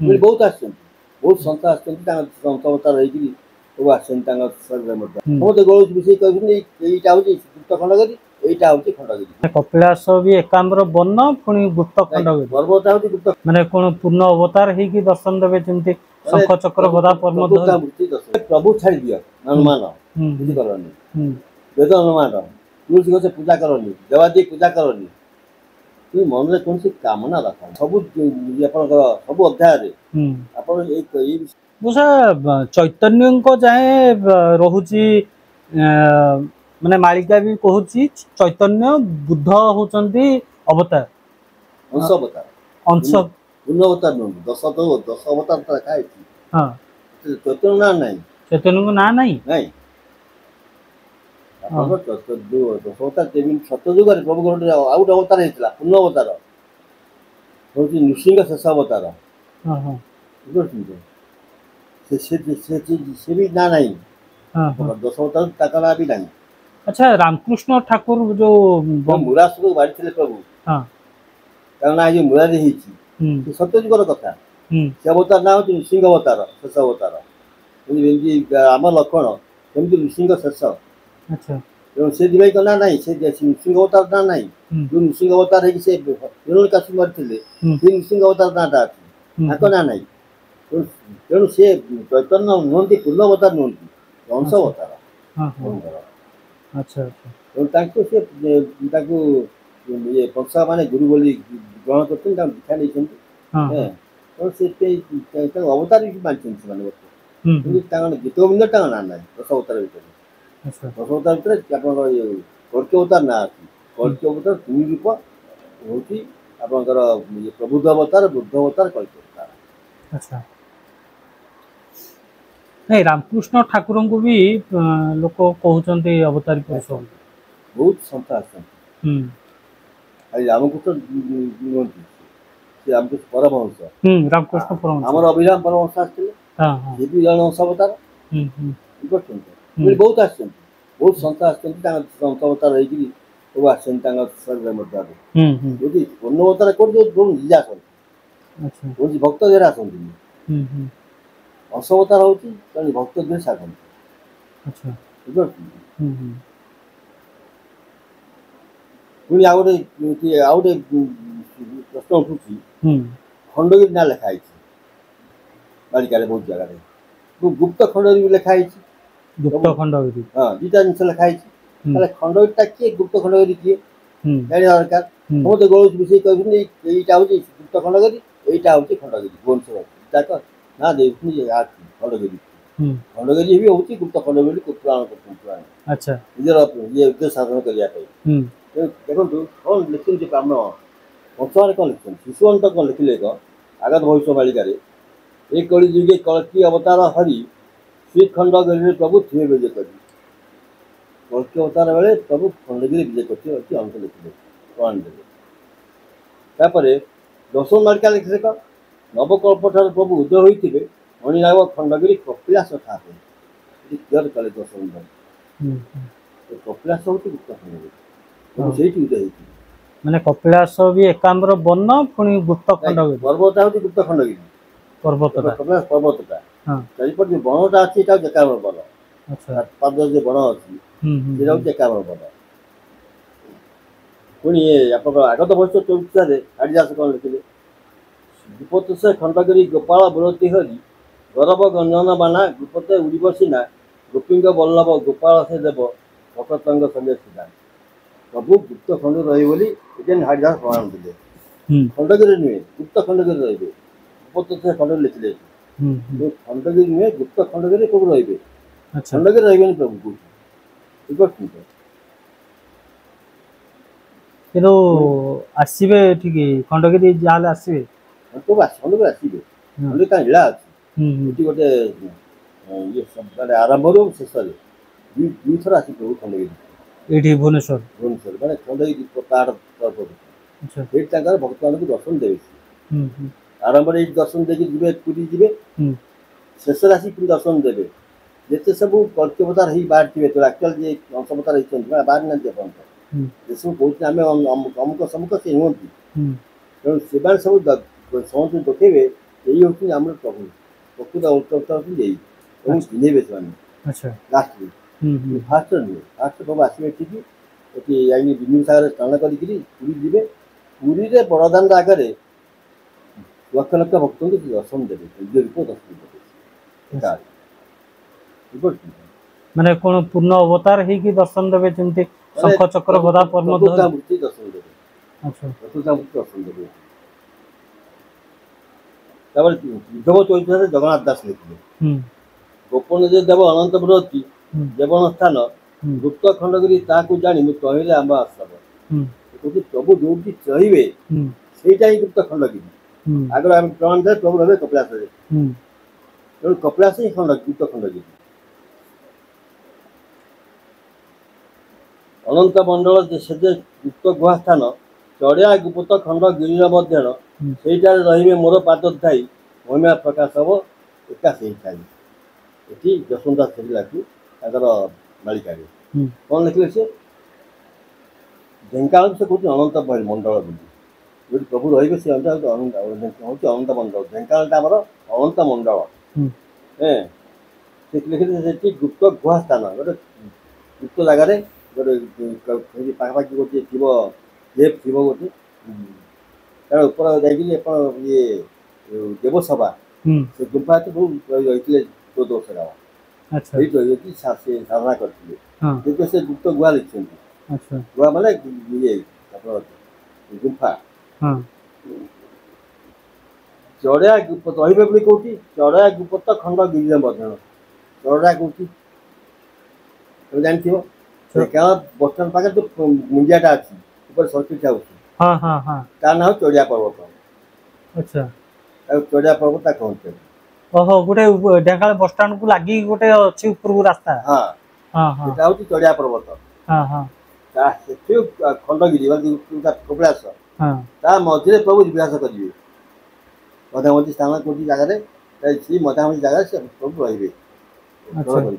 बहुत बहुत संस्था आसवतार सब आसते गौड़ विषय कहते यहाँ हूँ गुप्त खंडगिरी यहाँ हूँ खंडगिरी कपिलास भी एकाम्र वन पुणी गुप्त खंडगिरी पर्वत हूँ गुप्त माने कौन पूर्ण अवतार है दर्शन देवे जमी शंख चक्र गदा पद्म प्रभु छाड़ दियो हनुमान बुझीपारे वेद हनुमान तुलसी गछ पूजा करनी देवादी पूजा करनी तुम मन में कौन कामना रख सब सब अध्याय चैतन्य जाए रोची माने मालिका भी कहूची चैतन्य बुद्ध होचंती अवतार अंश अवतार अंश पूर्ण अवतार नुह दस अवतार तो लिखा हाँ चैतन्य ना नहीं चैतन्य को ना नहीं नहीं दस अवतार सत्यजुग प्रभु गोटे आउ गोटे अवतार होता पूर्ण अवतार हूँ नृसिंह शेष अवतार से भी ना नहीं दस अवतार ना भी नहीं। अच्छा रामकृष्ण ठाकुर जो मुरासुर बाड़ी थे प्रभु कारण आज मुरारी सत्यजुगर कथा से अवतार ना हूँ नृसिंह अवतार शेष अवतार आम लक्षण कमी नृसिंह शेष तेणु से दिवाई ना ना से नृसिंह अवतार ना ना जो नृसिंह अवतार है हिरण्यकश्यप मरी नृसिंह अवतार नाटा अच्छी ना ना तेणु से चैतन्य नुहति पूर्ण अवतार नुहति अंश अवतार ये पंसा माने गुरु बोली ग्रहण करते दीक्षा नहीं से अवतार भी मानते गीत गोविंद ना ना दस अवतार दस अवतार भर कल्की अवतार ना अच्छी कल्की अवतार तीन रूप हूँ आपंकर प्रबुद्ध अवतार बुद्ध अवतार कल्की अवतार। अच्छा नहीं रामकृष्ण ठाकुर को भी लोक कहते अवतारी पुरुष बहुत संस्था रामकृष्ण रामकृष्ण परमहंस रामकृष्ण परमहंस आमर अभिराम परमहंस आसते भी जन अंश अवतार बहुत बहुत संस्था आसंथ अवतार होती सब आसते पूर्ण अवतार कौन निजे आसती भक्त धेर आसती अंश अवतार हूँ भक्त धेर साधन पुणी आउ गोटे प्रश्न उठू खंडगिरी ना लिखाई बालिका बहुत जगह गुप्त खंडगिरी लिखाई गुप्त खंडगिरी हाँ दुटा जिन लिखाई खंडगिरी किए गुप्त खंडगिरी किए जाना दरकार समस्त गौड़ विषय कहते यहाँ हूँ गुप्त खंडगिरी यहाँ हूँ खंडगिरी भुवनेश्वर ना देखुनी खंडगिरी खंडगिरी भी हूँ गुप्त खंडगिरी पुराण पुराण अच्छा निजर ये उद्देश्य साधन करने देखो कौन लिखते आम पंचमार कौन लिखते शिशुअंत कौन लिखिले आगत भविष्य बालिकार एक कली जुगे कल्की अवतार हरि श्री खंडगिरी प्रभु थे विजय करी कल्की अवतार बेले प्रभु खंडगिरी विजय करते अंक लिखिले प्रमाण देते दर्शन बालिका लिखिले नवकल्प ठार प्रभु उदय होते मणिनाग खंडगिरी कपिलास ठाकुर क्लियर कले दर्शन कपिलास हूँ गुप्त खंडगिरी माने कपिलास भी एकाम्र वन पुणी गुप्त खंडगिरी पर्वत हूँ गुप्त खंडगिरी पर्वत कपिलास पर्वतटा चारिपट जो बणटा अच्छी एकाम्र वन पाद जो बण अच्छी एकाम्र वन पुणी आप आगत वर्ष 24 कालिदास कौन लिखिले गुपत से खंडगिरी गोपाल बुरती हरि गौरव गंजन बाना गुपते उड़ब सीना गोपी बल्लभ गोपाल से देव भक्तंग संगे सीधा प्रभु गुप्त खंड रही हारिदास प्रमाण देते खंडगिरी नुहे गुप्त खंडगिरी रे गुप्त से खंड लिखिले खंडगिरी नुहे गुप्त खंडगिरी प्रभु रे खंडगिरी रही प्रभु किलो आसवे ठीक खंडगिरी जहाँ आसवे प्रभु खंडगिरी आसवे खंडगिरी का लीला अच्छी गोटे ये आरंभ शेष दुई थर आस प्रभु खंडगिरी ये भुवनेश्वर भुवनेश्वर मैंने खंडगिरी पहाड़ तरफ भक्त मान दर्शन देवे आरंभ दर्शन देखिए जी पूरी जी शेष आसी दर्शन देवे जिते सब कल्की अवतार बाहर तो आक्चुअल जी अंश अवतार होती बाहर ना सब कहते आम अमुक समुक से नुहति तेणु से सब समस्त देखेबे यही हूँ आम प्रभु प्रकृत अवतार हूँ यही और चिन्हे से अच्छा लास्ट फास्ट नुहे फास्ट प्रभु आसवे ठीक ये बिंदु सागर स्नान करी पुरी जी पुरी रे बड़दान आगे लक्ष लक्ष भक्त को दर्शन देवे निज रूप दर्शन देवे माने कोन पूर्ण अवतार हे कि दर्शन देवे जेमति शंख चक्र गदा पद्म मूर्ति दर्शन देवे अच्छा चतुर्था मूर्ति दर्शन देवे तब युद्धव चरित्र जगन्नाथ दास लिखिले गोपन देव अनंतपुर अच्छी देवन स्थान गुप्त खंडगिरी ताकू जानी मुझे कहले आम आश्रम क्योंकि प्रभु जो चाहिए सेटा ही गुप्त खंडगिरी आगे आम प्रमाण दे प्रभु रहे कपिलास तेणु कपिलास ही खंड गुप्त खंडगिरी अनंत मंडल से गुप्त गुहा स्थान चढ़िया गुप्त खंड गिरीर मध्य से रे मोर पाद थाई महिमा प्रकाश हम एका से ये जसवंता फेरिलाकू मालिका कौन लिखिले से ढेंकानाल से कौन अनंत मंडल जो प्रभु रे से अनंत मंडल ढेंकानाल आम अनंत मंडल लिखिले गुप्त गुहा स्थान गोटे गुप्त जगार गोटे पाखापाखि गोटे थी जेब थी गोटे तार ऊपर जाए ये देवसभा से गुंफा तो बहुत रही 14 वर्ष अच्छा रही साधना करते से गुप्त गुहा लिखी अच्छा गुहा माने ये गुंफा चढ़िया गुप्त रही बोली कौटी चढ़िया गुप्त खंड गिरी मध्य चढ़िया कौटी जानथिबो क्या बस स्टैंड पाखे जो मुंडियाटा अच्छी ऊपर सर्किट हाउस हाँ हाँ हाँ तार ना चढ़िया पर्वत अच्छा चढ़िया पर्वत कहते ओहो गोटे ढेंकानाल बस स्टैंड को लागी गोटे अछि ऊपर को रास्ता हाँ हाँ हाँ सेटा होची चढ़िया पर्वत हाँ हाँ ता सेठी खंडगिरी कपिलास हाँ ता मझे प्रभु विकास करिवे मधामती स्थान कोटी जगह सी मधामती जगह से प्रभु रहिबे अच्छा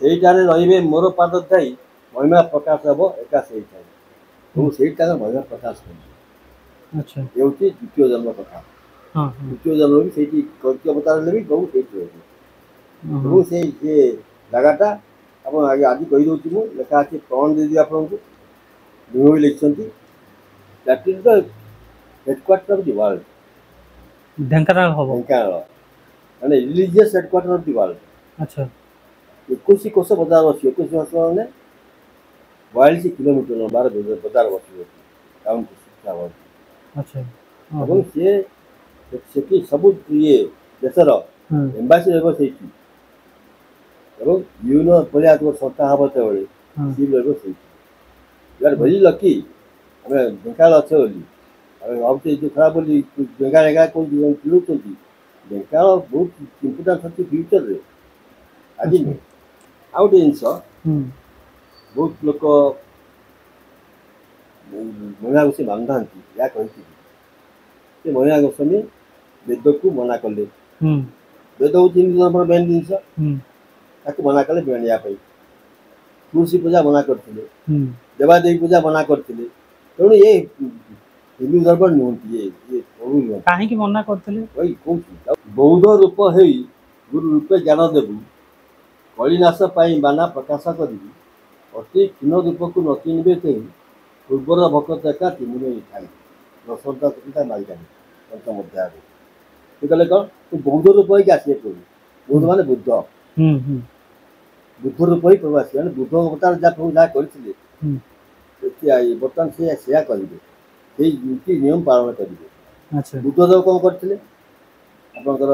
सेठारे रहिबे मोर पाद थाई महिमा प्रकाश हम एका से सेठा महिमा प्रकाश कर अच्छा ये होची द्वितीय जन्म कथा हाँ द्वितीय जन्म भी सेठी कल्की अवतार ले भी प्रभु सेठी रहिबे प्रभु से ये जगहटा आप आगे आज कही दूसरी मुझे लेखा अच्छे प्रमाण दे दी आपको भी लिखिं that is the headquarter of the world Dhenkanal हम ढेंकानाल माने religious headquarter of the world अच्छा 21 कोश 50 वर्ष 21 वर्ष मैंने 42 किलोमीटर 12 वर्ष टाउन शिक्षा अच्छा और से सब ये देशर एम्बासी रही से यूनो भाया संस्था हम तो सी रही यार भेरी लकी आम ढेंकानाल अच्छे बोली आम भावते जो खराब बोली ढेंकानाल कौन किणुं ढेंकानाल बहुत इम्पोर्टाट अच्छी फ्यूचर रे आज नुहे आउ गोटे जिनस बहुत लोक महिला गोस्वी मान था या कही महिला गोस्वामी वेद को मना कले वेद हूँ हिंदू धर्म मेन जिनस मना कले बेणियापाई तुलसी पूजा मना करते देवादेवी पूजा मना करते तेणु ये हिंदू धर्म नुहति ये प्रभु नुह कहीं मना करते वही कौन बौद्ध रूप है गुरु रूपे ज्ञान देवु कलिनाश बाना प्रकाश करी अति क्षीण रूप को न चिन्हे कहीं पूर्वर भक्त एका तीन ठाई दशरथा सीता मारिका पंच मध्याह कहले कौन तू बौद्ध रूप ही आसे प्रभु बौद्ध मान बुद्ध बुद्ध रूप ही प्रभु आस बुद्ध अवतार जहाँ प्रभु जहाँ करते बर्तमान से करेंगे नीति नियम पालन करेंगे अच्छा बुद्धदेव कौन करते आपंकर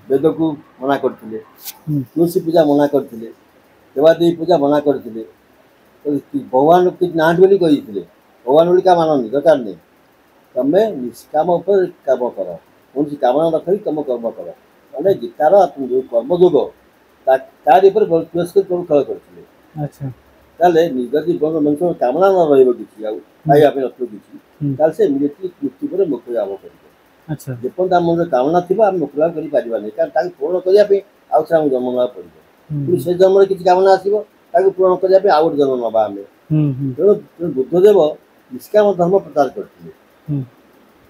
वेद को मना करते तुलसी पूजा मना करते देवादेवी पूजा मना करते भगवान कि ना बोली कही भगवान बोली क्या माननी दरकार नहीं तुम्हें निष्काम उपर काम कर कौन कामना रख तुम कर्म कर मैंने गीतार जो कर्मयोग तार पुरस्कृत प्रभु खेल करते अच्छा ताले निजी मनुष्य कामना न रही खाइबा नथ कि से इमिडिएटली मृत्यु पर मोक्ष लाभ कर अच्छा जेपर्यंत आम मन कामना थी आम मोक्ष लाभ करें कारण पूर्ण करने आउ थे आम जन्म नाक पड़े से जन्म किसी कामना आसो पूरण करने आउ गोटे जन्म नवा आम तेणु बुद्धदेव निष्काम धर्म प्रचार करते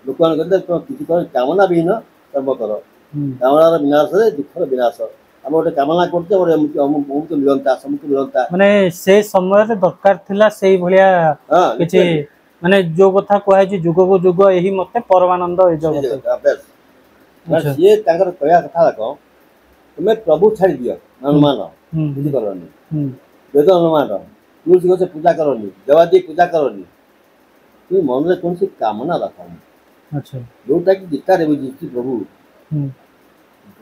ଲୋକମାନେ କହିଲେ କିଛି କର କାମନା ବିହୀନ କର୍ମ କର, ହୁଁ କାମନାର ବିନାଶରେ ଦୁଃଖର ବିନାଶ। ଆମେ ଗୋଟେ କାମନା କରୁଛେ ଗୋଟେ ଅମୁକ ମିଳନ୍ତା ସମୁକ ମିଳନ୍ତା। ମାନେ ସେ ସମୟରେ ଦରକାର ଥିଲା ସେଇ ଭଳିଆ ହଁ କିଛି, ମାନେ ଯୋଉ କଥା କୁହାଯାଇଛି ଯୁଗକୁ ଯୁଗ ଏହି ମତେ ପରମାନନ୍ଦ ଏ ଜଗତ। ଆଚ୍ଛା। ସିଏ ତାଙ୍କର କହିବା କଥା କଣ, ତୁମେ ପ୍ରଭୁ ଛାଡ଼ି ଦିଅ ଅନୁମାନ ହୁଁ କିଛି କରନି, ହୁଁ ବେଦ ଅନୁମାନ, ତୁଳସୀ ଗଛ ପୂଜା କରନି, ଦେବାଦେବୀ ପୂଜା କରନି, ତୁମେ ମନରେ କୌଣସି କାମନା ରଖନି। ଆଚ୍ଛା। ଯୋଉଟାକି ଗୀତାରେ ବୁଝିଛି ପ୍ରଭୁ ହୁଁ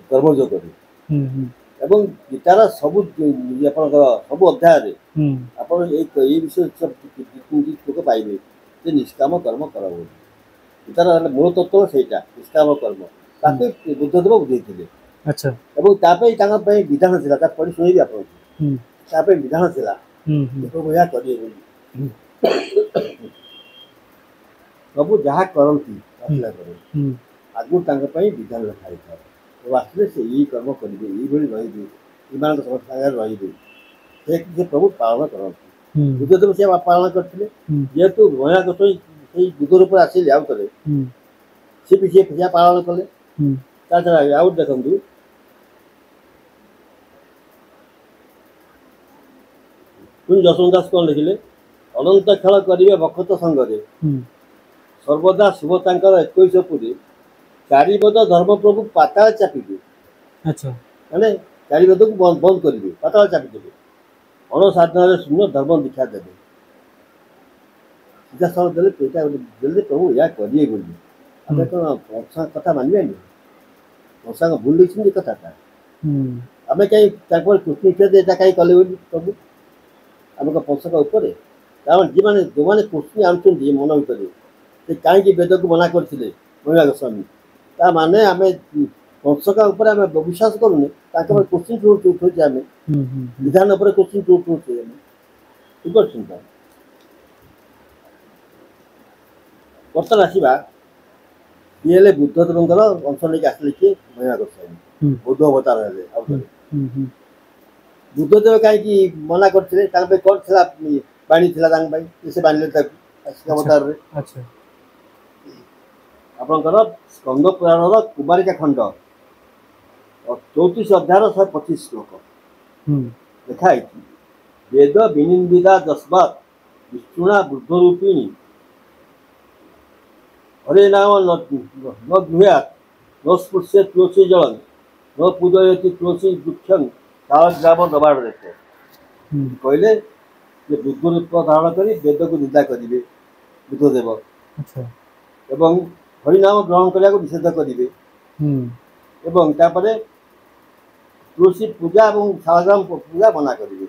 କର୍ମଯୋଗରେ। ହୁଁ ହୁଁ ଏବଂ ଗୀତାର ସବୁ ଆପଣଙ୍କର ସବୁ ଅଧ୍ୟାୟରେ ହୁଁ ଆପଣ ଏଇ ବିଷୟ ଲୋକ ପାଇବେ ଯେ ନିଷ୍କାମ କର୍ମ କର ବୋଲି। ଗୀତାର ମୂଳ ତତ୍ତ୍ୱ ସେଇଟା, ନିଷ୍କାମ କର୍ମ। ତାକୁ ବୁଦ୍ଧଦେବ ବୁଝେଇଥିଲେ ଆଚ୍ଛା। ଏବଂ ତା ପାଇଁ ତାଙ୍କ ପାଇଁ ବିଧାନ ଥିଲା। ତାକୁ ପଢ଼ି ଶୁଣେଇବି ଆପଣଙ୍କୁ। ହୁଁ ତା ପାଇଁ ବିଧାନ ଥିଲା ହୁଁ ହୁଁ ପ୍ରଭୁ ଏହା କରିବେ ବୋଲି। ସବୁ ଯାହା କରନ୍ତି ଆସିଲା ପରେ ହୁଁ ଆଗରୁ ତାଙ୍କ ପାଇଁ ବିଧାନ ଲେଖା ହେଇଥାଏ। ଆସିଲେ ସେ ଏଇ କର୍ମ କରିବେ, ଏଇଭଳି ରହିବେ, ଏମାନଙ୍କ ସାଙ୍ଗରେ ରହିବେ, ସେ ପ୍ରଭୁ ପାଳନ କରନ୍ତି। ହୁଁ ବୁଦ୍ଧଦେବ ସେ ପାଳନ କରିଥିଲେ। ହୁଁ ଯେହେତୁ ମହିଳା ଗୋସାଇ ସେଇ ବୁଦ୍ଧ ରୂପରେ ଆସିଲେ ଆଉ ଥରେ, ହୁଁ ସେ ବି ସେ ପାଳନ କଲେ। ହୁଁ ତା ଛଡ଼ା ଆଉ ଦେଖନ୍ତୁ, ପୁଣି ଯଶୋବନ୍ତ ଦାସ କ'ଣ ଲେଖିଲେ, ଅନନ୍ତ ଖେଳ କରିବେ ବଖତ ସଙ୍ଗରେ, ହୁଁ ସର୍ବଦା ଶୁଭ ତାଙ୍କର 21 ପୁରୀ, ଚାରିପଦ ଧର୍ମପ୍ରଭୁ ପାତାଳ ଚାପିବେ। ଆଚ୍ଛା। ମାନେ ଚାରିପଦକୁ ବନ୍ଦ କରିବେ, ପାତାଳ ଚାପିଦେବେ, ଅଣସାଧନାରେ ଶୂନ୍ୟ ଧର୍ମ ଦୀକ୍ଷା ଦେବେ। ସିଧାସଳଖ ଦେଲେ ସେଇଟା ଦେଲେ ପ୍ରଭୁ ଏହା କରିବେ ବୋଲି। ଆମେ କ'ଣ କଂସାଙ୍କ କଥା ମାନିବାନି? କଂସାଙ୍କ ଭୁଲ ଦେଇଛନ୍ତି ଏ କଥାଟା। ହୁଁ ଆମେ କାହିଁ ତାଙ୍କର କୃଷ୍ଣ ଏଇଟା କାହିଁ କଲେ ବୋଲି ପ୍ରଭୁ? ଆମେ କ'ଣ କଂସଙ୍କ ଉପରେ? କାରଣ ଯେଉଁମାନେ କୃଷ୍ଣ ଆଣୁଛନ୍ତି ମନ ଭିତରେ, ସେ କାହିଁକି ବେଦକୁ ମନା କରିଥିଲେ ମହିଳା ଗୋସ୍ୱାମୀ? ତା ମାନେ ଆମେ କଂସଙ୍କ ଉପରେ ଆମେ ବିଶ୍ୱାସ କରୁନେ, ତାଙ୍କ ଉପରେ କୋଶ୍ଚିନ୍ ଉଠୁଛି, ଆମେ ହୁଁ ହୁଁ ବିଧାନ ଉପରେ କୋଶ୍ଚିନ୍ ଉଠୁଛି ଆମେ। ବୁଝିପାରୁଛନ୍ତି ତ? ବର୍ତ୍ତମାନ ଆସିବା, ଇଏ ହେଲେ ବୁଦ୍ଧଦେବଙ୍କର ଅଂଶ ନେଇକି ଆସିଲେ କିଏ? ମହିଳା ଗୋସ୍ୱାମୀ ହୁଁ ବୌଦ୍ଧ ଅବତାର ହେଲେ। ଆଉ ହୁଁ ହୁଁ ବୁଦ୍ଧଦେବ କାହିଁକି ମନା କରିଥିଲେ? ତାଙ୍କ ପାଇଁ କ'ଣ ଥିଲା ବାଣୀ ଥିଲା ତାଙ୍କ ପାଇଁ, ସେ ବାଣିଲେ ତାକୁ ଅବତାରରେ। ଆଚ୍ଛା। ଆପଣଙ୍କର ସ୍କନ୍ଦ ପୁରାଣର କୁମାରିକା ଖଣ୍ଡ 34 ଅଧ୍ୟାୟର 125 ଶ୍ଲୋକ ହୁଁ ଲେଖା ହେଇଛି, ବେଦ ବିନିନ୍ଦିତା ଯସ୍ମାତ୍ ବିଷ୍ଣୁଣା ବୃଦ୍ଧ ରୂପିଣୀ ହରେ ନାମ ନ ଗୃହ୍ୟାତ୍ ନ ସ୍ପୃଶ୍ୟ ତୁଳସୀ ଜଳଂ ନ ପୂଜୟତି ତୁଳସୀ ବୃକ୍ଷଂ ତାଳଗ୍ରାମ ଦବାଡ଼ ଦେଖ। ହୁଁ କହିଲେ ଯେ ବୁଦ୍ଧ ରୂପ ଧାରଣ କରି ବେଦକୁ ନିନ୍ଦା କରିବେ ବୁଦ୍ଧଦେବ, ଆଚ୍ଛା। ଏବଂ ହରିନାମ ଗ୍ରହଣ କରିବାକୁ ନିଷେଧ କରିବେ, ହୁଁ ଏବଂ ତାପରେ ତୁଳସୀ ପୂଜା ଏବଂ ଶାଳଗ୍ରାମ ପୂଜା ମନା କରିବେ।